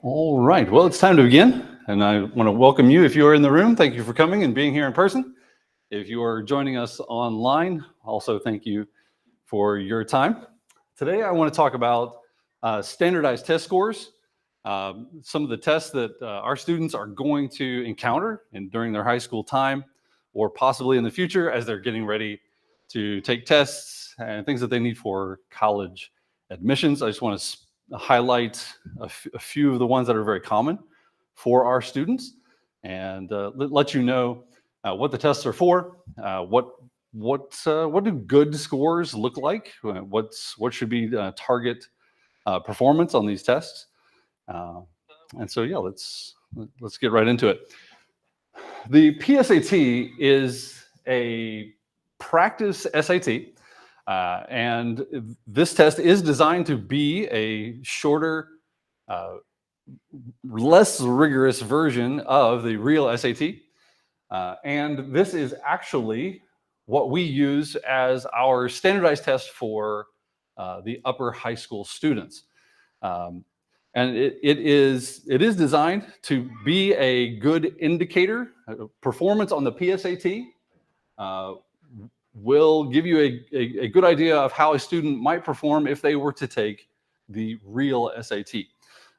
All right, well, it's time to begin, and I want to welcome you if you are in the room. Thank you for coming and being here in person. If you are joining us online, also thank you for your time. Today, I want to talk about standardized test scores, some of the tests that our students are going to encounter and during their high school time, or possibly in the future as they're getting ready to take tests and things that they need for college admissions. I just want to highlight a few of the ones that are very common for our students and let you know what the tests are for, what do good scores look like, what should be target performance on these tests, uh, and so yeah, let's get right into it. The PSAT is a practice SAT, and this test is designed to be a shorter, uh, less rigorous version of the real SAT. And this is actually what we use as our standardized test for the upper high school students. Um, and it is designed to be a good indicator. Performance on the PSAT uh, will give you a good idea of how a student might perform if they were to take the real SAT.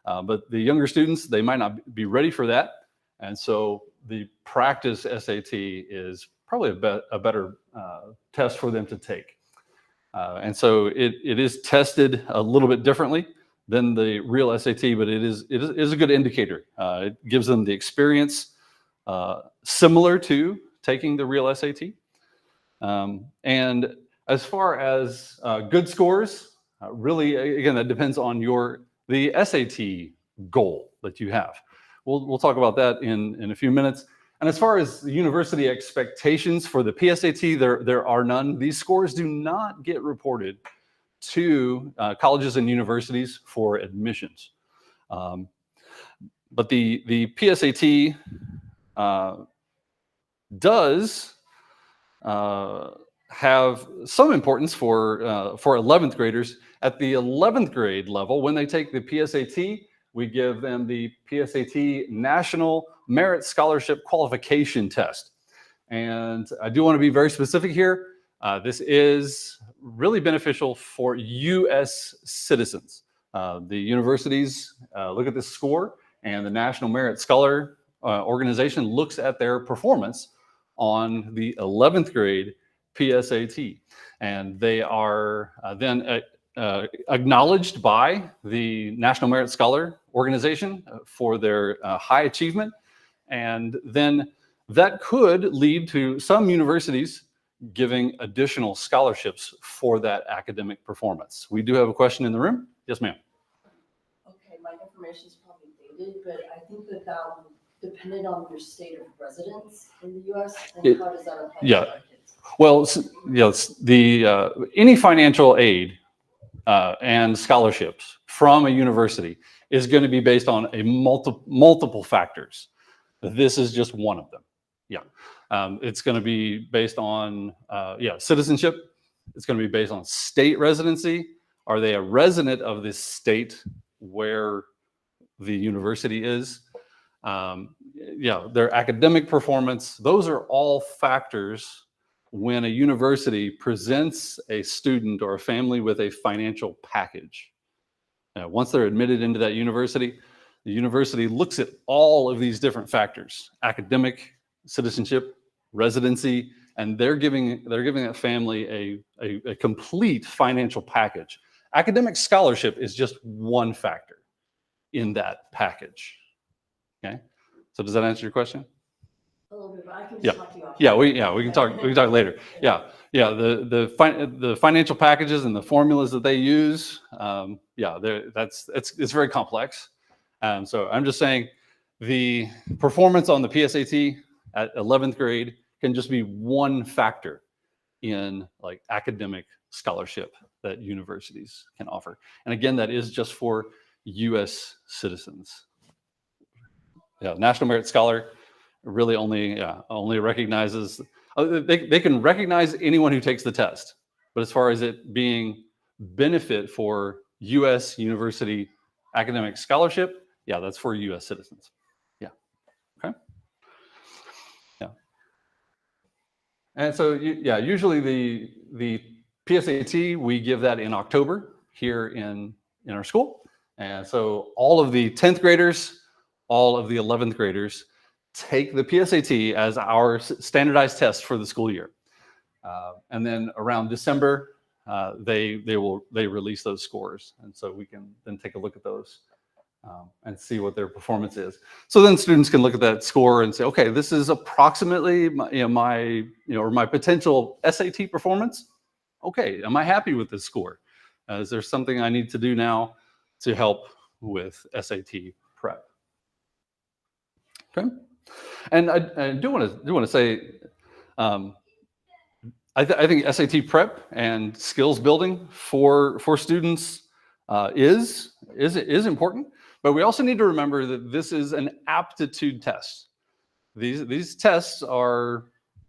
But the younger students, they might not be ready for that. And so the practice SAT is probably a better test for them to take. And so it is tested a little bit differently than the real SAT, but it is a good indicator. It gives them the experience similar to taking the real SAT. And as far as good scores, really, again, that depends on the SAT goal that you have. We'll talk about that in a few minutes. And as far as the university expectations for the PSAT, there are none. These scores do not get reported to colleges and universities for admissions. Um, but the PSAT does have some importance for 11th graders. At the 11th grade level, when they take the PSAT, we give them the PSAT National Merit Scholarship Qualification Test. And I do want to be very specific here. This is really beneficial for U.S. citizens. The universities look at this score, and the National Merit Scholar organization looks at their performance on the 11th grade PSAT. And they are then acknowledged by the National Merit Scholar organization for their high achievement. And then that could lead to some universities giving additional scholarships for that academic performance. We do have a question in the room. Yes, ma'am. Okay, my information is probably dated, but I think that depended on your state of residence in the US, and how does that apply yeah. to our kids? Well, yes, any financial aid and scholarships from a university is going to be based on multiple factors. This is just one of them. Yeah. It's going to be based on citizenship. It's going to be based on state residency. Are they a resident of this state where the university is? Their academic performance. Those are all factors when a university presents a student or a family with a financial package. Once they're admitted into that university, the university looks at all of these different factors: academic, citizenship, residency, and they're giving that family a complete financial package. Academic scholarship is just one factor in that package. Okay, so does that answer your question? A little bit, but I can just talk to you after. We can talk. We can talk later. The financial packages and the formulas that they use. It's very complex. So I'm just saying, the performance on the PSAT at 11th grade can just be one factor in like academic scholarship that universities can offer. And again, that is just for U.S. citizens. Yeah, National Merit Scholar really only recognizes, they can recognize anyone who takes the test, but as far as it being benefit for U.S. university academic scholarship, Yeah, that's for U.S. citizens. Yeah. Okay. Yeah. And so, yeah, usually the PSAT, we give that in October here in our school. And so all of the 10th graders, all of the 11th graders take the PSAT as our standardized test for the school year. And then around December, they release those scores. And so we can then take a look at those and see what their performance is. So then students can look at that score and say, okay, this is approximately my potential SAT performance. Okay, am I happy with this score? Is there something I need to do now to help with SAT prep? Okay, and I do want to say, I think SAT prep and skills building for students is important. But we also need to remember that this is an aptitude test. These tests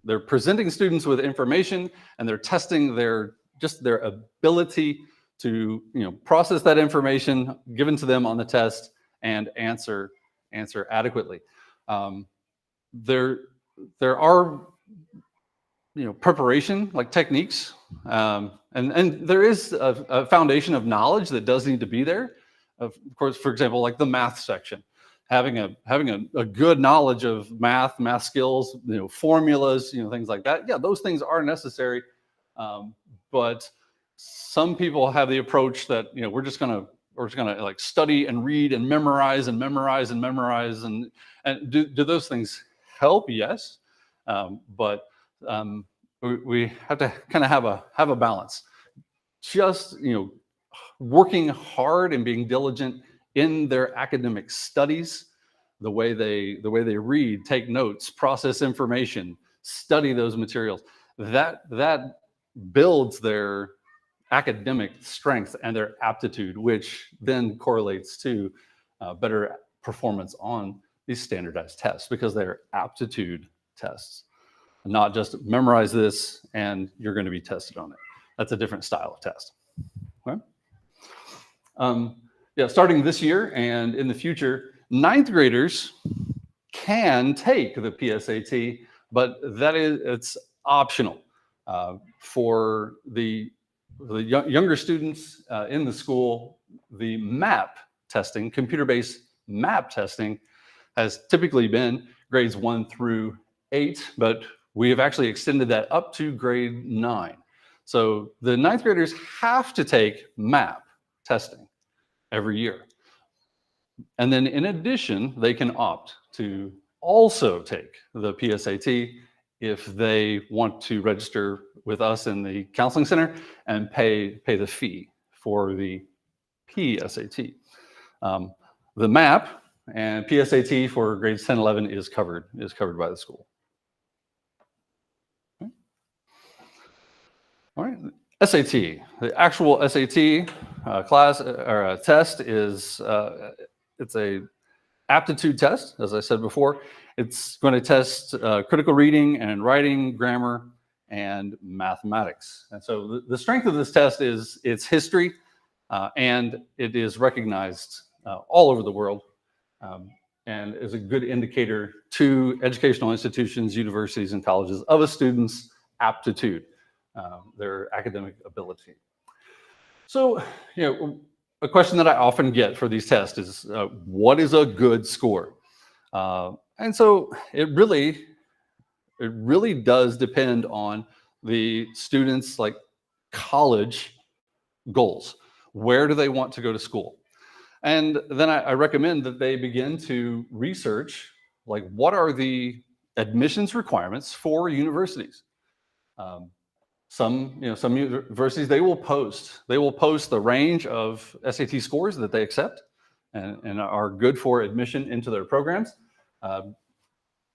they're presenting students with information, and they're testing their ability to process that information given to them on the test and answer adequately. There are preparation like techniques, and there is a foundation of knowledge that does need to be there. Of course, for example, like the math section, having a good knowledge of math skills, formulas, things like that. Yeah, those things are necessary, but some people have the approach that we're just gonna like study and read and memorize and do those things help? Yes, but we have to kind of have a balance. Just working hard and being diligent in their academic studies, the way they read, take notes, process information, study those materials, that builds their academic strength and their aptitude, which then correlates to better performance on these standardized tests, because they're aptitude tests, not just memorize this and you're going to be tested on it. That's a different style of test. Okay. Yeah, starting this year and in the future, 9th graders can take the PSAT, but it's optional for the younger students in the school. The MAP testing, computer-based MAP testing, has typically been grades 1 through 8, but we have actually extended that up to grade 9. So the 9th graders have to take MAP testing every year. And then in addition, they can opt to also take the PSAT if they want to register with us in the counseling center and pay the fee for the PSAT. The MAP and PSAT for grades 10, 11 is covered by the school. Okay. All right, SAT. The actual SAT class or test is it's a aptitude test, as I said before. It's going to test critical reading and writing, grammar, and mathematics. And so the strength of this test is its history, and it is recognized all over the world, and is a good indicator to educational institutions, universities, and colleges of a student's aptitude, their academic ability. So, a question that I often get for these tests is, what is a good score? And so it really does depend on the students' like college goals. Where do they want to go to school? And then I recommend that they begin to research, like, what are the admissions requirements for universities? Some universities, they will post the range of SAT scores that they accept and are good for admission into their programs.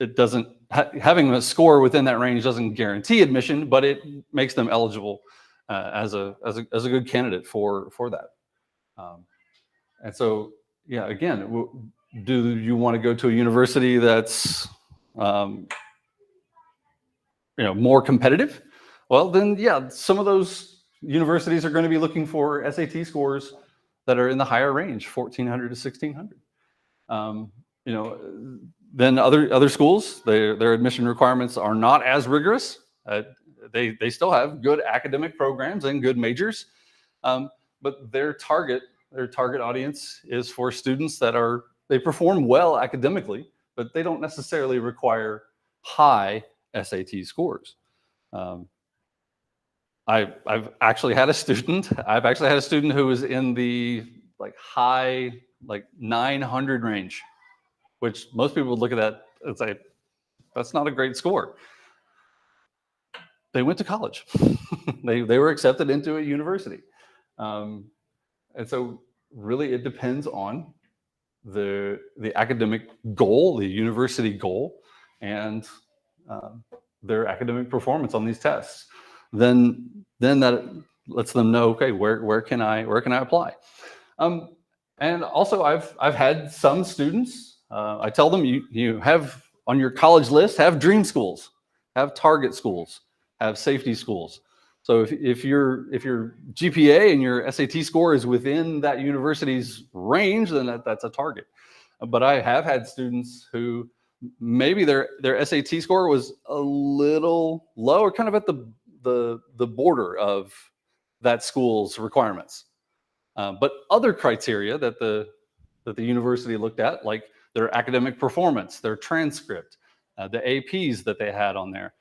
It doesn't having a score within that range doesn't guarantee admission, but it makes them eligible as a good candidate for that. And so, yeah, again, do you want to go to a university that's more competitive? Well, then, yeah, some of those universities are going to be looking for SAT scores that are in the higher range, 1,400 to 1,600. You know, then other schools, their admission requirements are not as rigorous. They still have good academic programs and good majors, but their target audience is for students that they perform well academically, but they don't necessarily require high SAT scores. I've actually had a student who was in the high 900 range, which most people would look at that and say, that's not a great score. They went to college. they were accepted into a university. And so really it depends on the academic goal, the university goal, and their academic performance on these tests. Then that lets them know, okay, where can I apply? And also I've had some students, I tell them, you have on your college list, have dream schools, have target schools, have safety schools. So if your GPA and your SAT score is within that university's range, then that's a target. But I have had students who maybe their SAT score was a little low, or kind of at the border of that school's requirements. But other criteria that the university looked at, like their academic performance, their transcript, the APs that they had on there,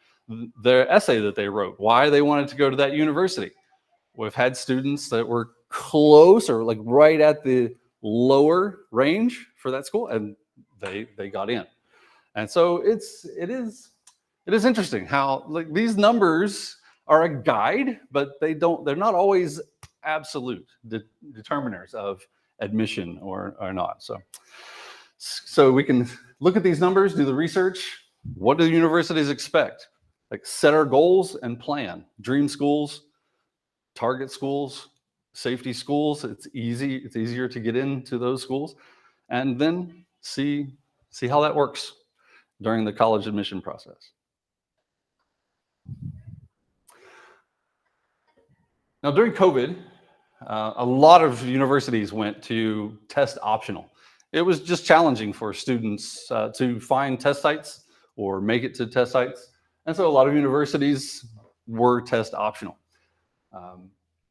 their essay that they wrote, why they wanted to go to that university. We've had students that were close or like right at the lower range for that school, and they got in. And so it is interesting how these numbers are a guide, but they're not always absolute determiners of admission or not. So we can look at these numbers, do the research. What do universities expect? Like, set our goals and plan. Dream schools, target schools, safety schools. It's easier to get into those schools, and then see how that works during the college admission process. Now, during COVID, a lot of universities went to test optional. It was just challenging for students to find test sites or make it to test sites. And so a lot of universities were test optional.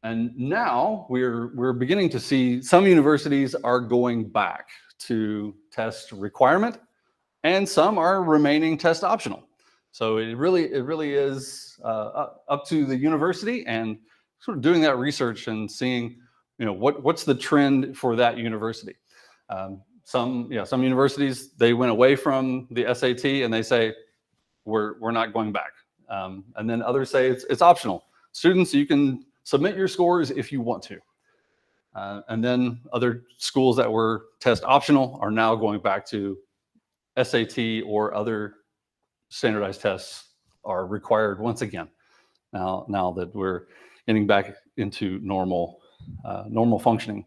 And now we're beginning to see some universities are going back to test requirement, and some are remaining test optional. So it really is up to the university and sort of doing that research and seeing, what's the trend for that university. Some universities, they went away from the SAT and they say, we're not going back. And then others say it's optional. Students, you can submit your scores if you want to. And then other schools that were test optional are now going back to SAT, or other standardized tests are required once again. Now that we're getting back into normal functioning.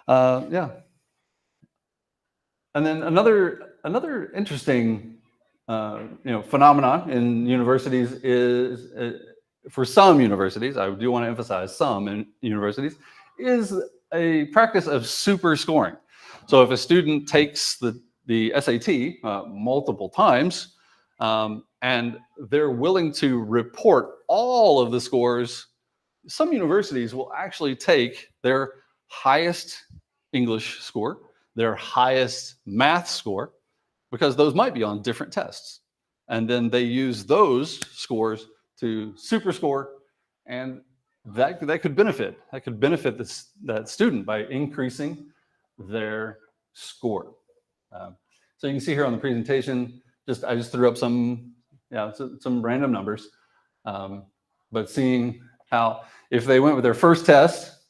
Yeah. And then another interesting phenomenon in universities is, for some universities, I do want to emphasize some in universities, is a practice of super scoring. So if a student takes the SAT multiple times, and they're willing to report all of the scores, some universities will actually take their highest English score, their highest math score, because those might be on different tests. And then they use those scores to super score, and that could benefit that student by increasing their score. So you can see here on the presentation, I just threw up some random numbers, but seeing how if they went with their first test,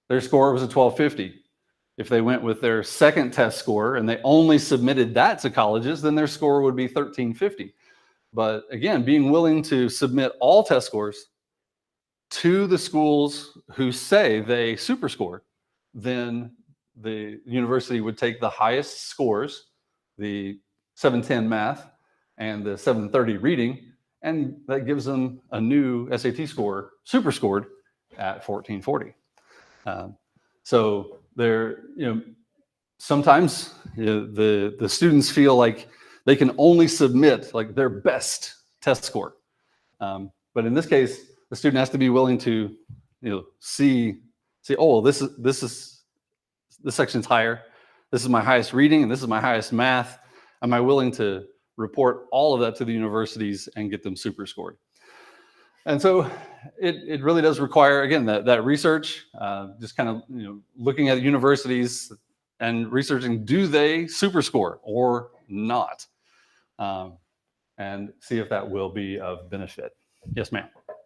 their score was a 1250. If they went with their second test score and they only submitted that to colleges, then their score would be 1350. But again, being willing to submit all test scores to the schools who say they super score, then the university would take the highest scores, the 710 math and the 730 reading, and that gives them a new SAT score, super scored, at 1440. So they're, sometimes the students feel like they can only submit like their best test score. But in this case, the student has to be willing to, see, oh, this section's higher. This is my highest reading, and this is my highest math. Am I willing to report all of that to the universities and get them super scored? And so it really does require, again, that research, just kind of looking at universities and researching, do they super score or not? And see if that will be of benefit. Yes, ma'am. Okay.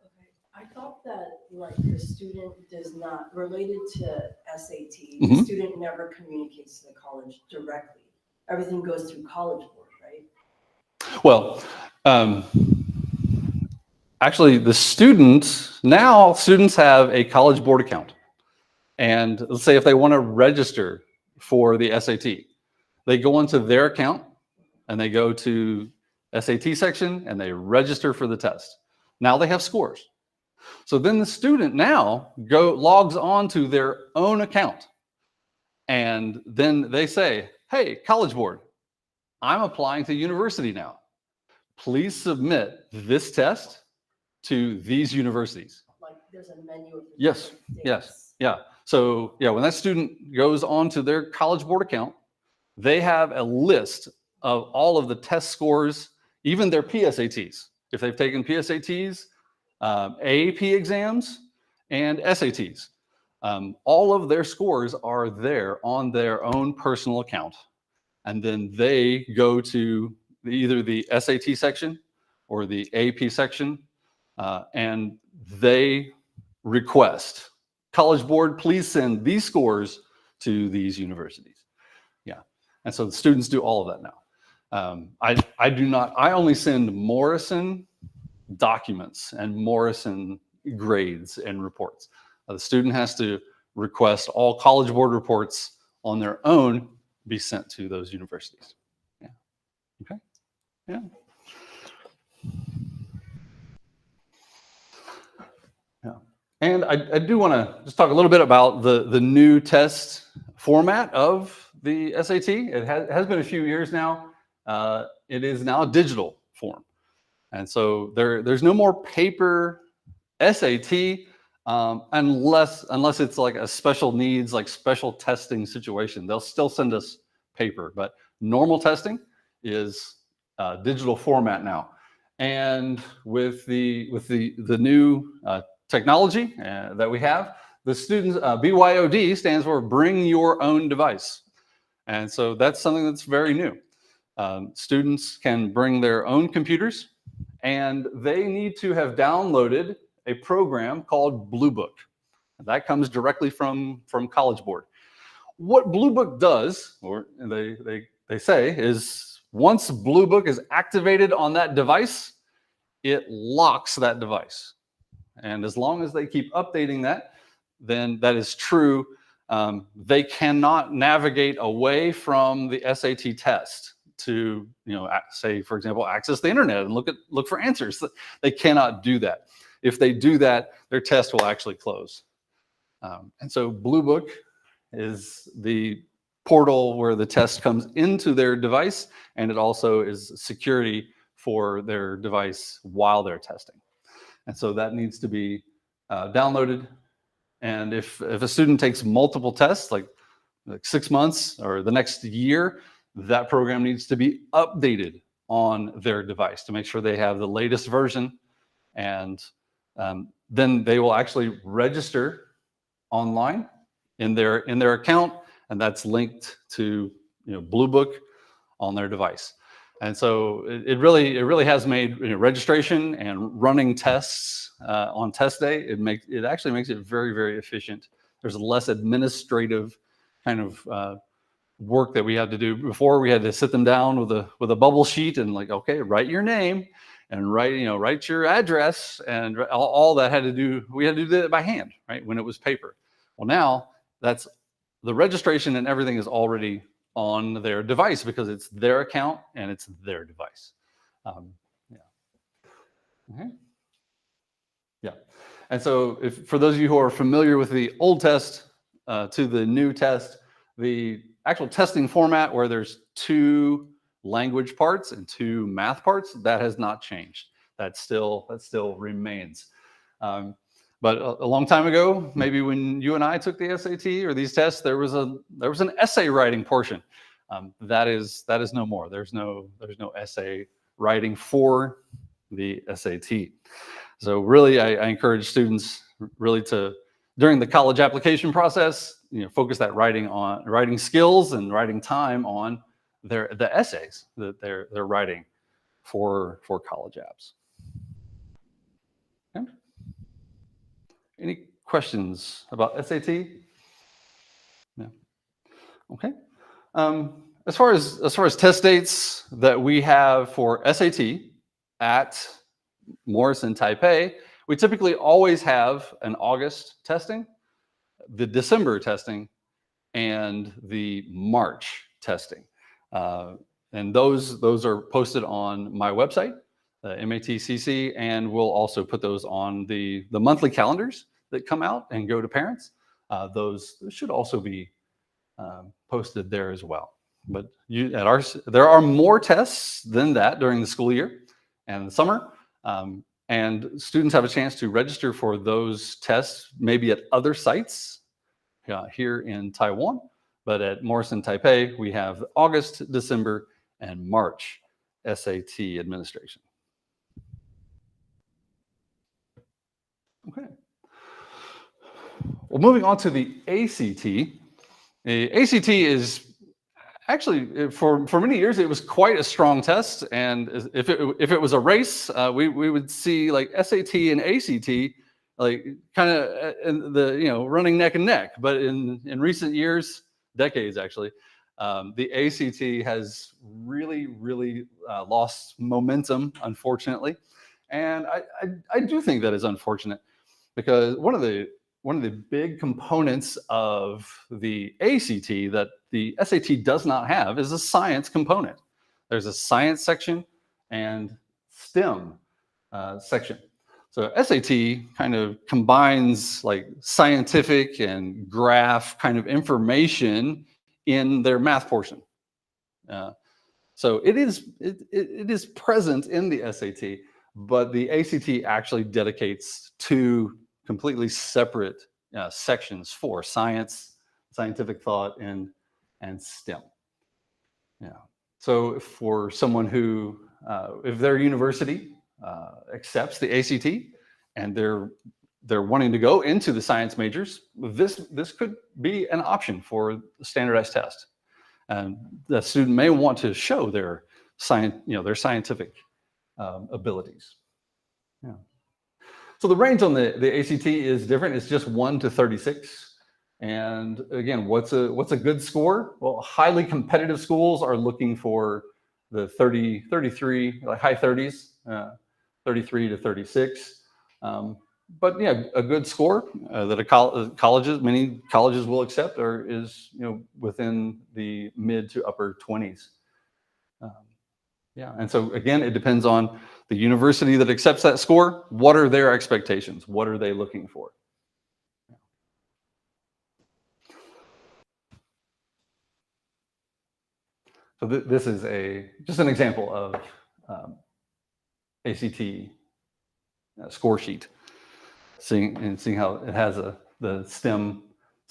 I thought that like the student does not, related to SAT, the student never communicates to the college directly. Everything goes through College Board, right? Well, actually, students have a College Board account. And let's say if they want to register for the SAT, they go into their account and they go to SAT section and they register for the test. Now they have scores. So then the student now logs on to their own account. And then they say, hey, College Board, I'm applying to university now. Please submit this test to these universities. Like there's a menu of the Yes, yes, yeah. So yeah, when that student goes on to their College Board account, they have a list of all of the test scores, even their PSATs. If they've taken PSATs, AAP exams, and SATs. All of their scores are there on their own personal account. And then they go to either the SAT section or the AP section, and they request, College Board, please send these scores to these universities. Yeah, and so the students do all of that now. I do not, I only send Morrison documents and Morrison grades and reports. The student has to request all College Board reports on their own be sent to those universities. Yeah. Okay. Yeah. Yeah. And I do want to just talk a little bit about the new test format of the SAT. It has been a few years now. It is now a digital form. And so there's no more paper SAT unless it's like a special needs, like special testing situation. They'll still send us paper, but normal testing is digital format now. And with the new technology that we have, the students, BYOD stands for Bring Your Own Device. And so that's something that's very new. Students can bring their own computers, and they need to have downloaded a program called Blue Book. That comes directly from College Board. What Blue Book does, or they say, is once Blue Book is activated on that device, it locks that device. And as long as they keep updating that, then that is true. They cannot navigate away from the SAT test to, say, for example, access the internet and look for answers. They cannot do that. If they do that, their test will actually close. And so Blue Book is the portal where the test comes into their device, and it also is security for their device while they're testing. And so that needs to be downloaded. And if a student takes multiple tests, like 6 months or the next year, that program needs to be updated on their device to make sure they have the latest version. And then they will actually register online in their account, and that's linked to Blue Book on their device. And so it really has made registration and running tests on test day. It actually makes it very, very efficient. There's less administrative kind of work that we had to do. Before, we had to sit them down with a bubble sheet and like, okay, write your name and write your address, and all that had to do. We had to do that by hand, right? When it was paper. Well, now that's the registration and everything is already on their device because it's their account and it's their device. Yeah. Okay. Yeah. And so for those of you who are familiar with the old test to the new test, the actual testing format where there's 2 language parts and 2 math parts, that has not changed. That still remains. But a long time ago, maybe when you and I took the SAT or these tests, there was an essay writing portion. That is no more. There's no essay writing for the SAT. So really, I encourage students really to, during the college application process, focus that writing skills and writing time on the essays that they're writing for college apps. Okay. Any questions about SAT? No. Okay. As far as test dates that we have for SAT at Morrison Taipei, we typically always have an August testing, the December testing, and the March testing. And those are posted on my website, MATCC, and we'll also put those on the monthly calendars that come out and go to parents. Those should also be posted there as well. But there are more tests than that during the school year and the summer. And students have a chance to register for those tests, maybe at other sites here in Taiwan. But at Morrison Taipei, we have August, December, and March SAT administration. Okay. Well, moving on to the ACT. The ACT is actually, for many years, it was quite a strong test. And if it was a race, we would see like SAT and ACT like kind of running neck and neck. But in recent years, decades actually, the ACT has really lost momentum, unfortunately. And I do think that is unfortunate, because one of the big components of the ACT that the SAT does not have is a science component. There's a science section and STEM section. So SAT kind of combines like scientific and graph kind of information in their math portion. So it is present in the SAT, but the ACT actually dedicates 2 completely separate sections for science, scientific thought, and STEM. Yeah. So for someone who, if their university accepts the ACT and they're wanting to go into the science majors, this could be an option for the standardized test. And the student may want to show their scientific abilities. Yeah. So the range on the ACT is different. It's just 1 to 36. And again, what's a good score? Well, highly competitive schools are looking for the 33, like high 30s, 33 to 36. But yeah, a good score that many colleges will accept is within the mid to upper 20s. Yeah, and so again, it depends on the university that accepts that score. What are their expectations? What are they looking for? So this is just an example of ACT score sheet. Seeing how it has the STEM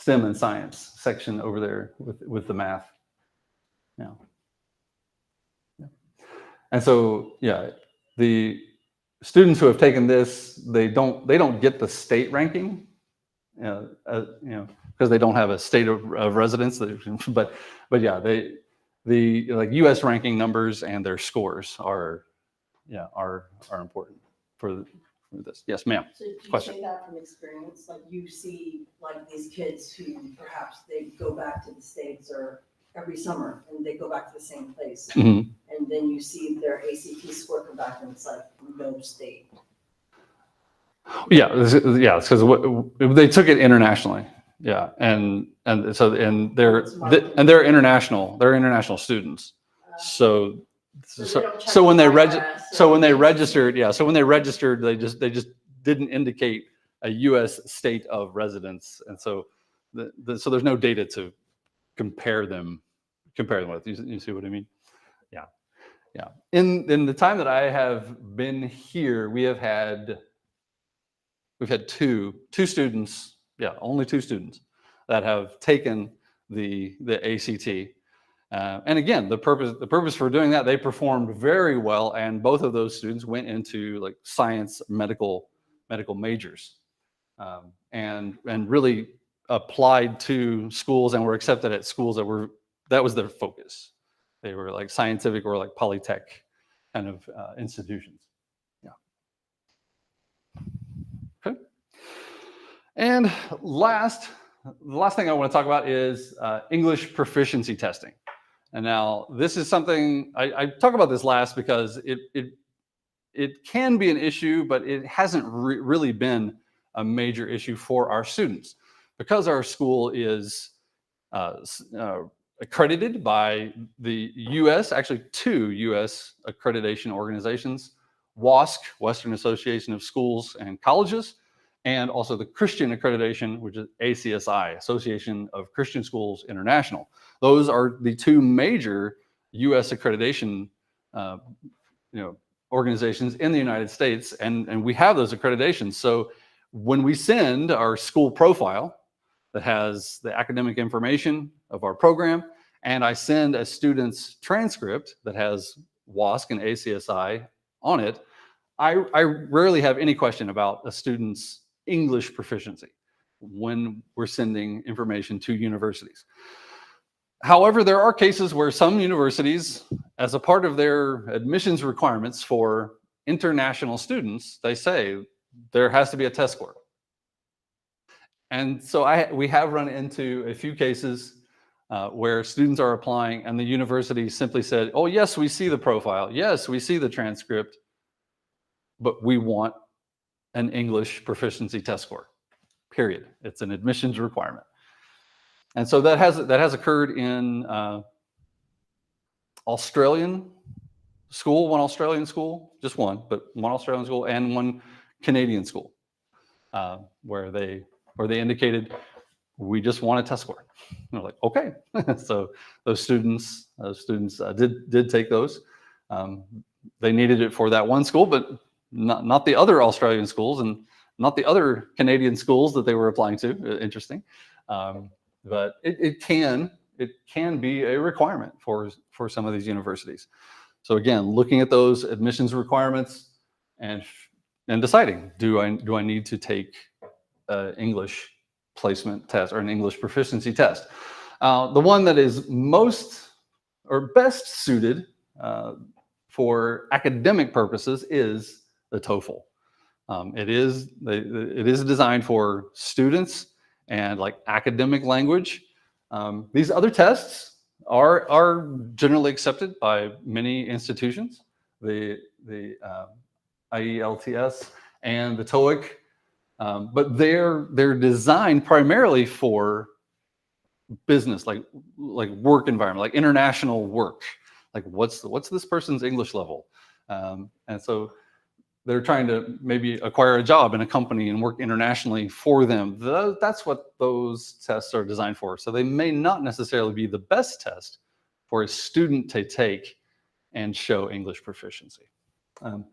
and science section over there with the math. Yeah. And so, yeah, the students who have taken this, they don't get the state ranking, because they don't have a state of residence. But yeah, the like U.S. ranking numbers and their scores are important for this. Yes, ma'am. So do you say that from experience? Like you see like these kids who perhaps they go back to the States or every summer and they go back to the same place. Mm-hmm. And then you see their ACT score come back and it's like no state. Yeah, because they took it internationally. Yeah, and they're international students. So when they registered, they just didn't indicate a U.S. state of residence, and so so there's no data to compare them compare them with. You see what I mean? Yeah, yeah. In the time that I have been here, we've had two students, yeah, only two students that have taken the ACT. And again, the purpose for doing that, they performed very well, and both of those students went into like science medical majors, and really applied to schools and were accepted at schools that was their focus. They were like scientific or like polytech kind of institutions. Yeah. Okay. And the last thing I want to talk about is English proficiency testing. And now this is something I talk about this last because it can be an issue, but it hasn't really been a major issue for our students because our school is accredited by the U.S., actually 2 U.S. accreditation organizations, WASC, Western Association of Schools and Colleges, and also the Christian accreditation, which is ACSI, Association of Christian Schools International. Those are the 2 major U.S. accreditation organizations in the United States, and we have those accreditations. So when we send our school profile that has the academic information of our program, and I send a student's transcript that has WASC and ACSI on it, I rarely have any question about a student's English proficiency when we're sending information to universities. However, there are cases where some universities, as a part of their admissions requirements for international students, they say there has to be a test score. And so we have run into a few cases where students are applying and the university simply said, oh, yes, we see the profile. Yes, we see the transcript, but we want an English proficiency test score, period. It's an admissions requirement. And so that has occurred in Australian school, one Australian school, just one, but one Australian school and one Canadian school, where they indicated we just want a test score. And we're like, okay. So those students did take those. They needed it for that one school, but not the other Australian schools and not the other Canadian schools that they were applying to. Interesting. But it can be a requirement for some of these universities. So again, looking at those admissions requirements and deciding, do I need to take an English placement test or an English proficiency test? The one that is most or best suited for academic purposes is the TOEFL. It is designed for students and like academic language. These other tests are generally accepted by many institutions, the IELTS and the TOEIC, but they're designed primarily for business, like work environment, like international work. Like what's this person's English level? And so they're trying to maybe acquire a job in a company and work internationally for them. That's what those tests are designed for. So they may not necessarily be the best test for a student to take and show English proficiency. And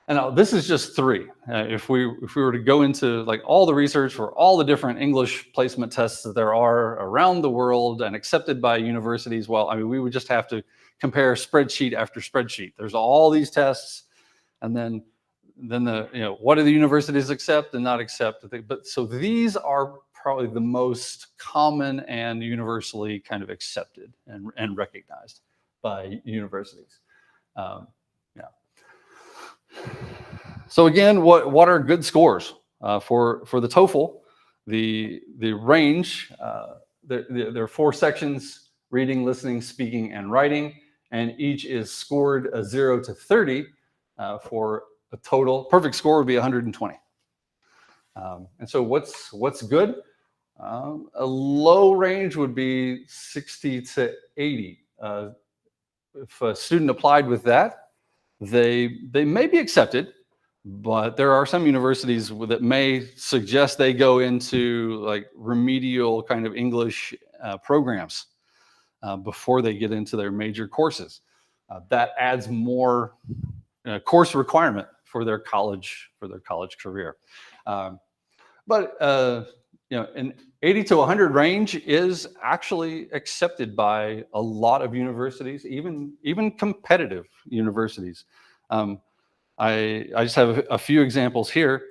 now this is just 3. If we were to go into like all the research for all the different English placement tests that there are around the world and accepted by universities, well, I mean, we would just have to compare spreadsheet after spreadsheet. There's all these tests, and then what do the universities accept and not accept? But so these are probably the most common and universally kind of accepted and recognized by universities. So again, what are good scores for the TOEFL? The range, there are 4 sections: reading, listening, speaking, and writing, and each is scored a 0 to 30 for a total. Perfect score would be 120. And so what's good? A low range would be 60 to 80. If a student applied with that, they may be accepted, but there are some universities that may suggest they go into like remedial kind of English programs. before they get into their major courses. That adds more course requirement for their college career. But an 80 to 100 range is actually accepted by a lot of universities, even competitive universities. I just have a few examples here.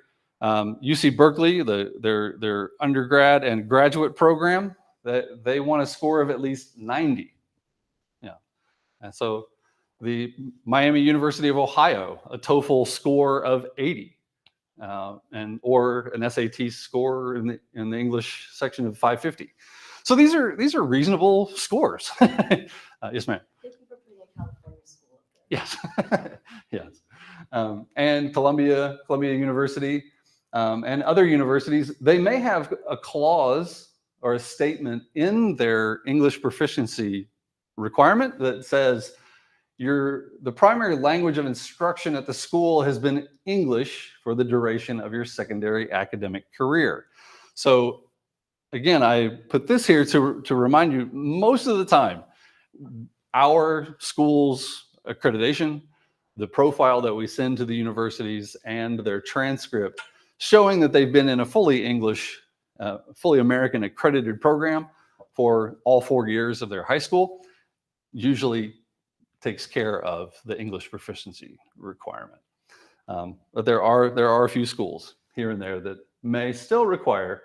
UC Berkeley, their undergrad and graduate program, that they want a score of at least 90. Yeah, and so the Miami University of Ohio, a TOEFL score of 80. Or an SAT score in the English section of 550. So these are reasonable scores. Yes, ma'am. Thank you for putting a California school up there. Yes, yes. And Columbia University and other universities, they may have a clause or a statement in their English proficiency requirement that says the primary language of instruction at the school has been English for the duration of your secondary academic career. So again, I put this here to remind you, most of the time, our school's accreditation, the profile that we send to the universities, and their transcript showing that they've been in a fully English, fully American accredited program for all 4 years of their high school, usually takes care of the English proficiency requirement. But there are a few schools here and there that may still require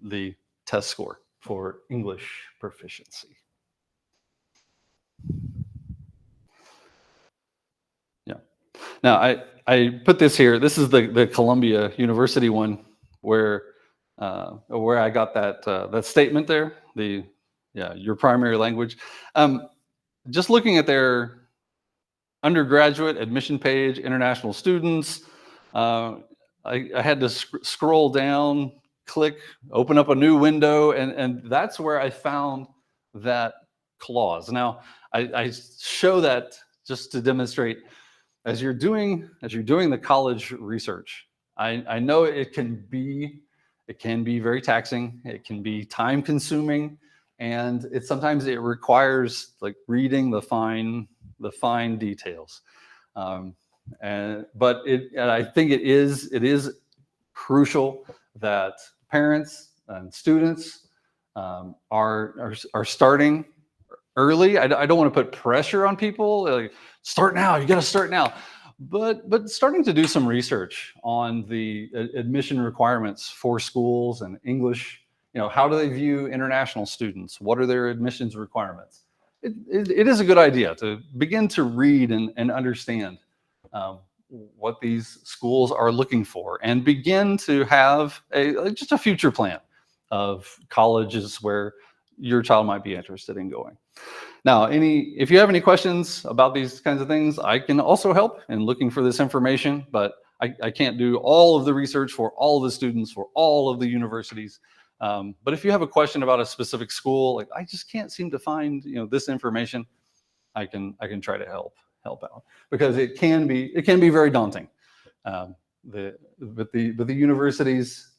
the test score for English proficiency. Yeah. Now I put this here. This is the Columbia University one where I got that statement there. Your primary language. Just looking at their undergraduate admission page, international students, I had to scroll down, click, open up a new window, and that's where I found that clause. Now, I show that just to demonstrate, as you're doing the college research, I know it can be very taxing, it can be time consuming, and sometimes it requires like reading the fine details. But I think it is crucial that parents and students are starting early. I don't want to put pressure on people. Like, start now. You got to start now. But starting to do some research on the admission requirements for schools and English. How do they view international students? What are their admissions requirements? It is a good idea to begin to read and understand what these schools are looking for, and begin to have just a future plan of colleges where your child might be interested in going. Now, if you have any questions about these kinds of things, I can also help in looking for this information, but I can't do all of the research for all of the students for all of the universities. But if you have a question about a specific school, like I just can't seem to find this information, I can try to help out, because it can be very daunting. But the universities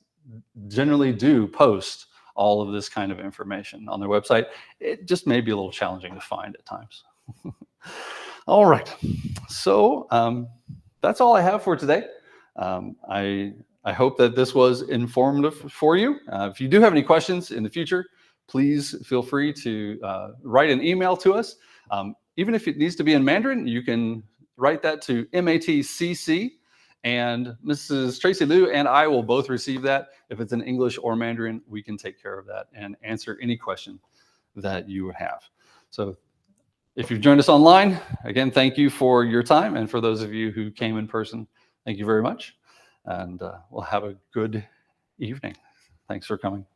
generally do post all of this kind of information on their website. It just may be a little challenging to find at times. All right, so that's all I have for today. I hope that this was informative for you. If you do have any questions in the future, please feel free to write an email to us. Even if it needs to be in Mandarin, you can write that to MATCC, and Mrs. Tracy Liu and I will both receive that. If it's in English or Mandarin, we can take care of that and answer any question that you would have. So if you've joined us online, again, thank you for your time. And for those of you who came in person, thank you very much. And we'll have a good evening. Thanks for coming.